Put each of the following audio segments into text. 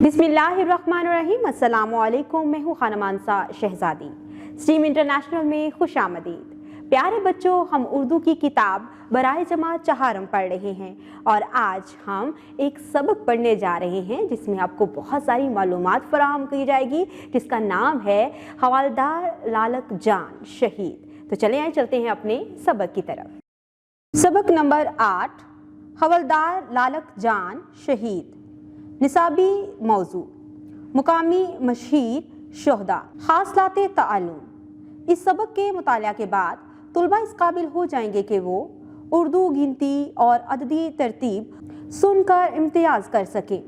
बिस्मिल्लाहिर्रहमानिर्रहीम। अस्सलामुअलैकुम। मैं हूँ खानमानसा शहजादी। स्ट्रीम इंटरनेशनल में खुश आमदीद। प्यारे बच्चों, हम उर्दू की किताब बराए जमात चहारम पढ़ रहे हैं और आज हम एक सबक पढ़ने जा रहे हैं जिसमें आपको बहुत सारी मालूमात फराहम की जाएगी, जिसका नाम है हवलदार लालक जान शहीद। तो चलते हैं अपने सबक की तरफ। सबक नंबर 8, हवलदार लालक जान शहीद। निसाबी मौजू मुकामी मशहीर शोहदा हासलाते ताल्लुम। इस सबक के मुताला के बाद तुलबा इस काबिल हो जाएंगे कि वो उर्दू गिनती और अददी तरतीब सुनकर इम्तियाज कर सकें।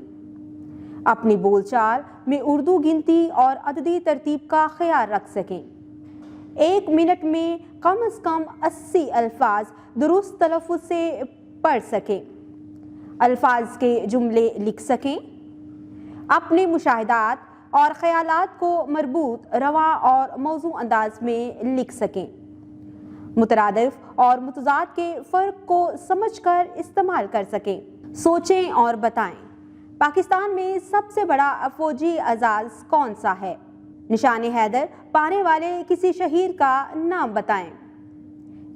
अपनी बोलचाल में उर्दू गिनती और अददी तरतीब का ख्याल रख सकें। 1 मिनट में कम से कम 80 अल्फाज दुरुस्त तलफ़्फ़ुज़ से पढ़ सकें, अल्फाज के जुमले लिख सकें, अपने मुशाहिदात और ख़यालात को मरबूत, रवा और मौजू अंदाज में लिख सकें, मुतरादिफ और मुतज़ाद के फ़र्क को समझकर इस्तेमाल कर सकें, सोचें और बताएं। पाकिस्तान में सबसे बड़ा फ़ौजी एजाज़ कौन सा है? निशान हैदर पाने वाले किसी शहीद का नाम बताएं।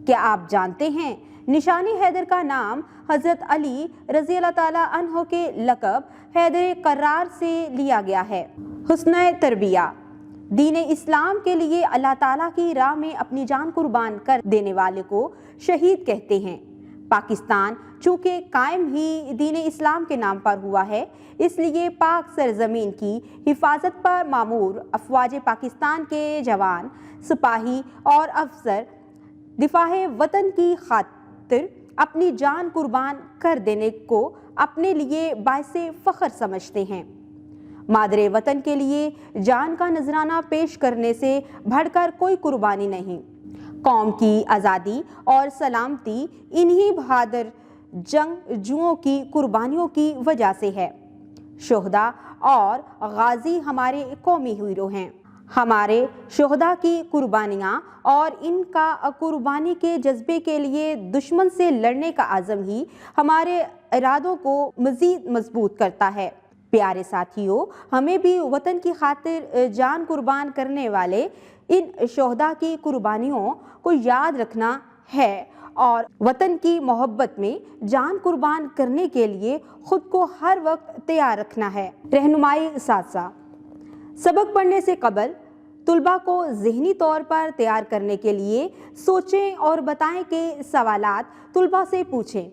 क्या आप जानते हैं निशानी हैदर का नाम हज़रत अली रज़ी अल्लाह ताला अन्हो के लक़ब हैदर कर्रार से लिया गया है। हुस्न तरबिया दीन इस्लाम के लिए अल्लाह ताला की राह में अपनी जान कुर्बान कर देने वाले को शहीद कहते हैं। पाकिस्तान चूँकि कायम ही दीन इस्लाम के नाम पर हुआ है, इसलिए पाक सरजमीन की हिफाजत पर मामूर अफवाज पाकिस्तान के जवान, सिपाही और अफसर दिफाए वतन की खातिर अपनी जान कुर्बान कर देने को अपने लिए बाइसे फ़ख्र समझते हैं। मादरे वतन के लिए जान का नजराना पेश करने से बढ़कर कोई कुर्बानी नहीं। कौम की आज़ादी और सलामती इन्हीं बहादुर जंगजुओं की कुर्बानियों की वजह से है। शोहदा और गाजी हमारे कौमी हीरो हैं। हमारे शोहदा की कुर्बानियाँ और इनका कुर्बानी के जज्बे के लिए दुश्मन से लड़ने का आज़म ही हमारे इरादों को मज़ीद मजबूत करता है। प्यारे साथियों, हमें भी वतन की खातिर जान कुर्बान करने वाले इन शोहदा की कुर्बानियों को याद रखना है और वतन की मोहब्बत में जान कुर्बान करने के लिए खुद को हर वक्त तैयार रखना है। रहनुमाई सासा सबक पढ़ने से कबल तुलबा को ज़हनी तौर पर तैयार करने के लिए सोचें और बताएं के सवालात तुलबा से पूछें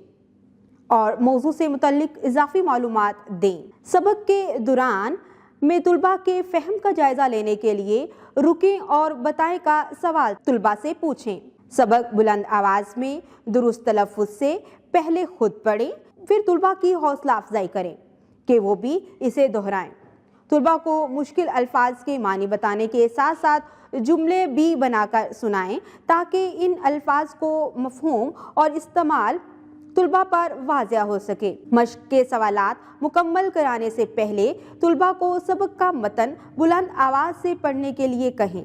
और मौजू से मुतल्लिक इजाफी मालूमात दें। सबक के दौरान में तुलबा के फ़हम का जायज़ा लेने के लिए रुकें और बताएं का सवाल तुलबा से पूछें। सबक बुलंद आवाज़ में दुरुस्त तलफ़्फ़ुज़ से पहले खुद पढ़ें, फिर तुलबा की हौसला अफजाई करें कि वो भी इसे दोहराएं। तुलबा को मुश्किल अल्फाज के मानी बताने के साथ साथ जुमले भी बनाकर सुनाएं ताकि इन अल्फाज को मफ़हूम और इस्तेमाल तुलबा पर वाज़िया हो सके। मश्क के सवालात मुकम्मल कराने से पहले तुलबा को सबक का मतन बुलंद आवाज़ से पढ़ने के लिए कहें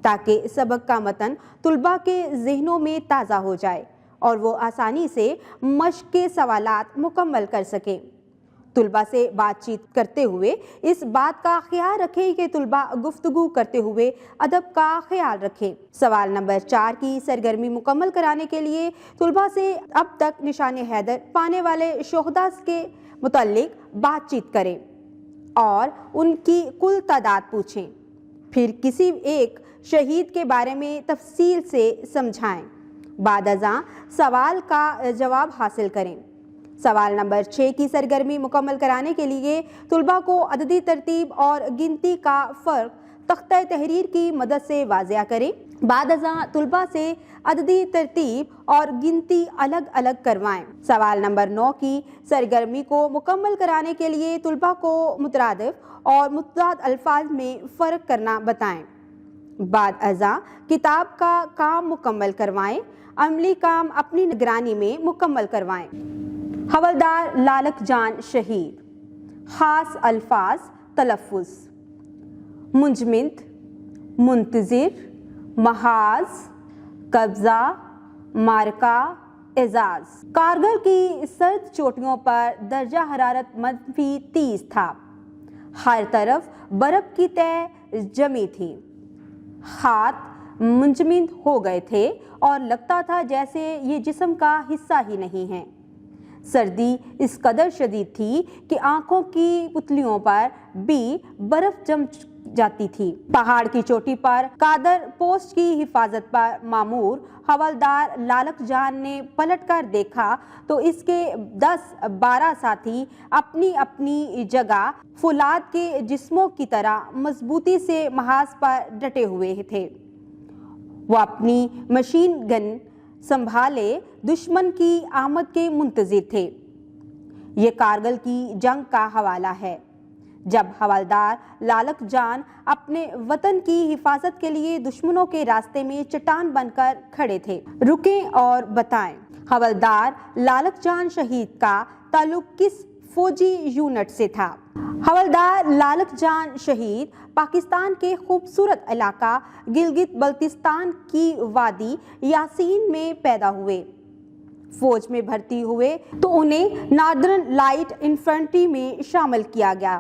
ताकि सबक का मतन तुलबा के ज़हनों में ताज़ा हो जाए और वो आसानी से मश्क के सवालात मुकम्मल कर सकें। तुलबा से बातचीत करते हुए इस बात का ख्याल रखें कि तुलबा गुफ्तगू करते हुए अदब का ख्याल रखें। सवाल नंबर 4 की सरगर्मी मुकम्मल कराने के लिए तुलबा से अब तक निशान हैदर पाने वाले शोहदा के मुतल्लिक बातचीत करें और उनकी कुल तादाद पूछें। फिर किसी एक शहीद के बारे में तफसील से समझाएं। बादअज़ां सवाल का जवाब हासिल करें। सवाल नंबर 6 की सरगर्मी मुकम्मल कराने के लिए तुलबा को अददी तरतीब और गिनती का फ़र्क तख्ता तहरीर की मदद से वाज़िया करें। बादअज़ां तुलबा से अददी तरतीब और गिनती अलग अलग करवाएं। सवाल नंबर 9 की सरगर्मी को मुकम्मल कराने के लिए तुलबा को मुतरादिफ और मुतज़ाद अल्फाज में फ़र्क करना बताएं। बादअज़ां किताब का काम मुकम्मल करवाएं। अमली काम अपनी निगरानी में मुकम्मल करवाएं। हवलदार लालक जान शहीद। खास अल्फाज तलफ़्फ़ुज़: मुंजमिद, मुंतज़िर, महाज, कब्ज़ा, मारका, एजाज़। कारगिल की सर्द चोटियों पर दर्जा हरारत -30 था। ہر طرف برف کی تہ جمی تھی، ہاتھ منجمد ہو گئے تھے اور لگتا تھا جیسے یہ جسم کا حصہ ہی نہیں ہے۔ سردی اس قدر شدید تھی کہ آنکھوں کی پتلیوں پر بھی برف جم جاتی تھی۔ پہاڑ کی چوٹی پر قادر پوسٹ کی حفاظت پر مامور حوالدار لالک جان نے پلٹ کر دیکھا تو اس کے 10-12 ساتھی اپنی اپنی جگہ فولاد کے جسموں کی طرح مضبوطی سے محاذ پر ڈٹے ہوئے تھے۔ وہ اپنی مشین گن سنبھالے دشمن کی آمد کے منتظر تھے۔ یہ کارگل کی جنگ کا حوالہ ہے، جب حوالدار لالک جان اپنے وطن کی حفاظت کے لیے دشمنوں کے راستے میں چٹان بن کر کھڑے تھے۔ رکیں اور بتائیں، حوالدار لالک جان شہید کا تعلق کس فوجی یونٹ سے تھا؟ حوالدار لالک جان شہید پاکستان کے خوبصورت علاقہ گلگت بلتستان کی وادی یاسین میں پیدا ہوئے۔ فوج میں بھرتی ہوئے تو انہیں ناردرن لائٹ انفنٹری میں شامل کیا گیا۔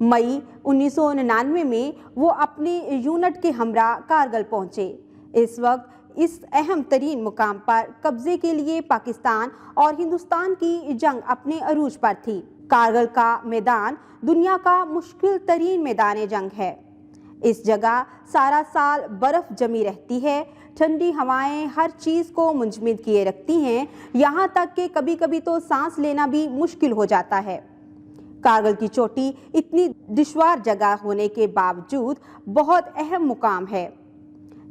مئی 1999 میں وہ اپنے یونٹ کے ہمراہ کارگل پہنچے۔ اس وقت اس اہم ترین مقام پر قبضے کے لیے پاکستان اور ہندوستان کی جنگ اپنے عروج پر تھی۔ کارگل کا میدان دنیا کا مشکل ترین میدان جنگ ہے۔ اس جگہ سارا سال برف جمی رہتی ہے، ٹھنڈی ہوائیں ہر چیز کو منجمد کیے رکھتی ہیں، یہاں تک کہ کبھی کبھی تو سانس لینا بھی مشکل ہو جاتا ہے۔ کارگل کی چوٹی اتنی دشوار جگہ ہونے کے باوجود بہت اہم مقام ہے۔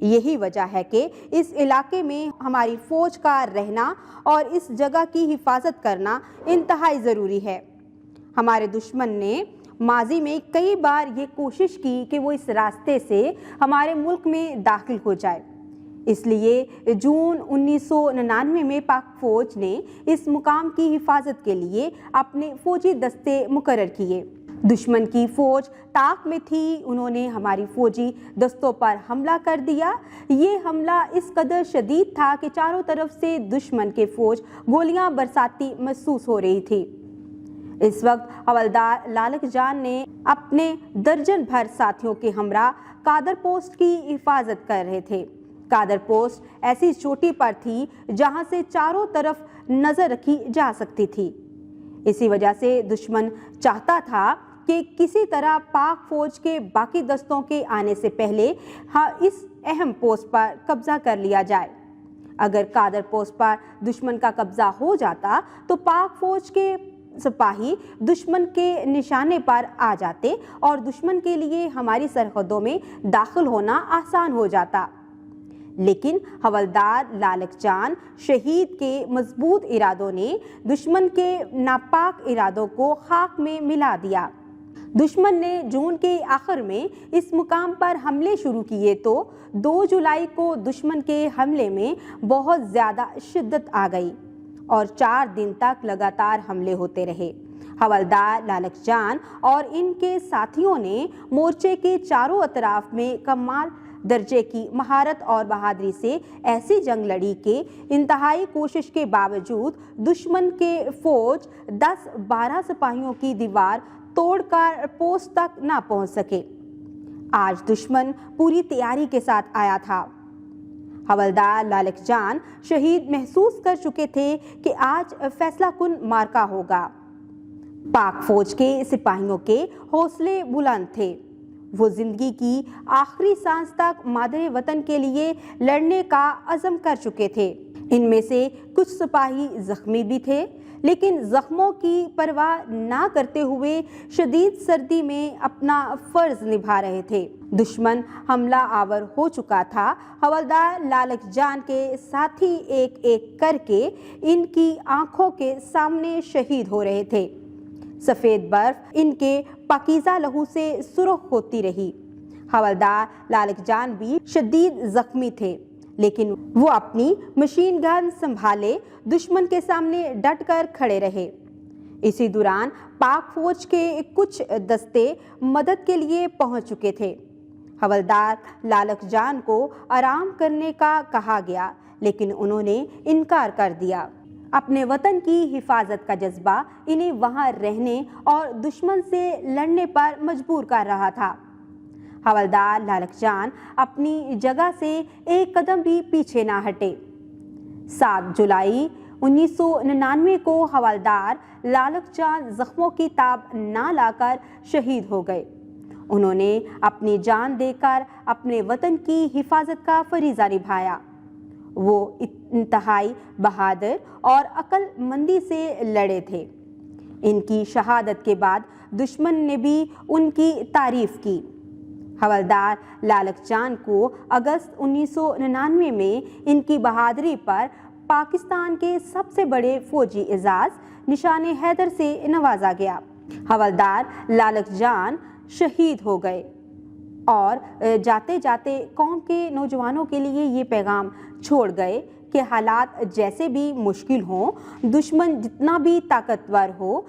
یہی وجہ ہے کہ اس علاقے میں ہماری فوج کا رہنا اور اس جگہ کی حفاظت کرنا انتہائی ضروری ہے۔ ہمارے دشمن نے ماضی میں کئی بار یہ کوشش کی کہ وہ اس راستے سے ہمارے ملک میں داخل ہو جائے۔ اس لیے جون 1999 میں پاک فوج نے اس مقام کی حفاظت کے لیے اپنے فوجی دستے مقرر کیے۔ دشمن کی فوج طاق میں تھی، انہوں نے ہماری فوجی دستوں پر حملہ کر دیا۔ یہ حملہ اس قدر شدید تھا کہ چاروں طرف سے دشمن کے فوج گولیاں برساتی محسوس ہو رہی تھی۔ اس وقت حوالدار لالک جان نے اپنے درجن بھر ساتھیوں کے ہمراہ قادر پوسٹ کی حفاظت کر رہے تھے۔ قادر پوسٹ ایسی چوٹی پر تھی جہاں سے چاروں طرف نظر رکھی جا سکتی تھی۔ اسی وجہ سے دشمن چاہتا تھا کہ کسی طرح پاک فوج کے باقی دستوں کے آنے سے پہلے اس اہم پوسٹ پر قبضہ کر لیا جائے۔ اگر قادر پوسٹ پر دشمن کا قبضہ ہو جاتا تو پاک فوج کے سپاہی دشمن کے نشانے پر آ جاتے اور دشمن کے لیے ہماری سرحدوں میں داخل ہونا آسان ہو جاتا۔ لیکن حوالدار لالک جان شہید کے مضبوط ارادوں نے دشمن کے ناپاک ارادوں کو خاک میں ملا دیا۔ دشمن نے جون کے آخر میں اس مقام پر حملے شروع کیے تو 2 جولائی کو دشمن کے حملے میں بہت زیادہ شدت آ گئی اور 4 دن تک لگاتار حملے ہوتے رہے۔ حوالدار لالک جان اور ان کے ساتھیوں نے مورچے کے چاروں اطراف میں کمال درجے کی مہارت اور بہادری سے ایسی جنگ لڑی کہ انتہائی کوشش کے باوجود دشمن کے فوج 10-12 سپاہیوں کی دیوار توڑ کر پوسٹ تک نہ پہنچ سکے۔ آج دشمن پوری تیاری کے ساتھ آیا تھا۔ حوالدار لالک جان شہید محسوس کر چکے تھے کہ آج فیصلہ کن معرکہ ہوگا۔ پاک فوج کے سپاہیوں کے حوصلے بلند تھے۔ وہ زندگی کی آخری سانس تک مادر وطن کے لیے لڑنے کا عزم کر چکے تھے۔ ان میں سے کچھ سپاہی زخمی بھی تھے، لیکن زخموں کی پرواہ نہ کرتے ہوئے شدید سردی میں اپنا فرض نبھا رہے تھے۔ دشمن حملہ آور ہو چکا تھا۔ حوالدار لالک جان کے ساتھی ایک ایک کر کے ان کی آنکھوں کے سامنے شہید ہو رہے تھے۔ سفید برف ان کے پاکیزہ لہو سے سرخ ہوتی رہی۔ حوالدار لالک جان بھی شدید زخمی تھے، لیکن وہ اپنی مشین گن سنبھالے دشمن کے سامنے ڈٹ کر کھڑے رہے۔ اسی دوران پاک فوج کے کچھ دستے مدد کے لیے پہنچ چکے تھے۔ حوالدار لالک جان کو آرام کرنے کا کہا گیا، لیکن انہوں نے انکار کر دیا۔ अपने वतन की हिफाजत का जज्बा इन्हें वहां रहने और दुश्मन से लड़ने पर मजबूर कर रहा था। हवलदार लालक जान अपनी जगह से एक कदम भी पीछे ना हटे। 7 जुलाई 1999 को हवलदार लालक जान जख्मों की ताब ना लाकर शहीद हो गए। उन्होंने अपनी जान देकर अपने वतन की हिफाजत का फरीज़ा निभाया। वो इंतहाई बहादुर और अक्लमंदी से लड़े थे। इनकी शहादत के बाद दुश्मन ने भी उनकी तारीफ की। हवलदार लालक जान को अगस्त 1999 में इनकी बहादुरी पर पाकिस्तान के सबसे बड़े फौजी एजाज निशाने हैदर से नवाजा गया। हवलदार लालक जान शहीद हो गए और जाते जाते कौम के नौजवानों के लिए ये पैगाम छोड़ गए कि हालात जैसे भी मुश्किल हों, दुश्मन जितना भी ताकतवर हो,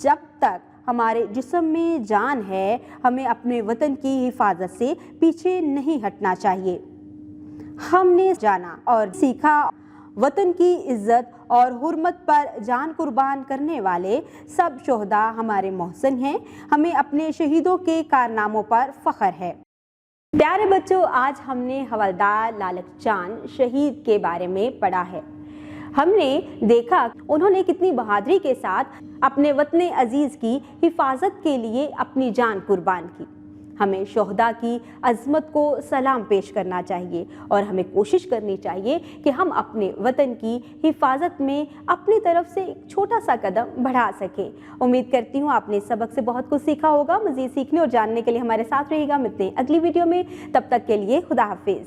जब तक हमारे जिस्म में जान है हमें अपने वतन की हिफाजत से पीछे नहीं हटना चाहिए। हमने जाना और सीखा वतन की इज्जत और हुर्मत पर जान कुर्बान करने वाले सब शोहदा हमारे मोहसिन हैं। हमें अपने शहीदों के कारनामों पर फख्र है। प्यारे बच्चों, आज हमने हवलदार लालक जान शहीद के बारे में पढ़ा है। हमने देखा उन्होंने कितनी बहादुरी के साथ अपने वतन अजीज की हिफाजत के लिए अपनी जान कुर्बान की। हमें शोहदा की अज़मत को सलाम पेश करना चाहिए और हमें कोशिश करनी चाहिए कि हम अपने वतन की हिफाजत में अपनी तरफ से एक छोटा सा कदम बढ़ा सकें। उम्मीद करती हूँ आपने सबक से बहुत कुछ सीखा होगा। मज़ीद सीखने और जानने के लिए हमारे साथ रहिएगा। मिलते हैं अगली वीडियो में, तब तक के लिए खुदा हाफिज़।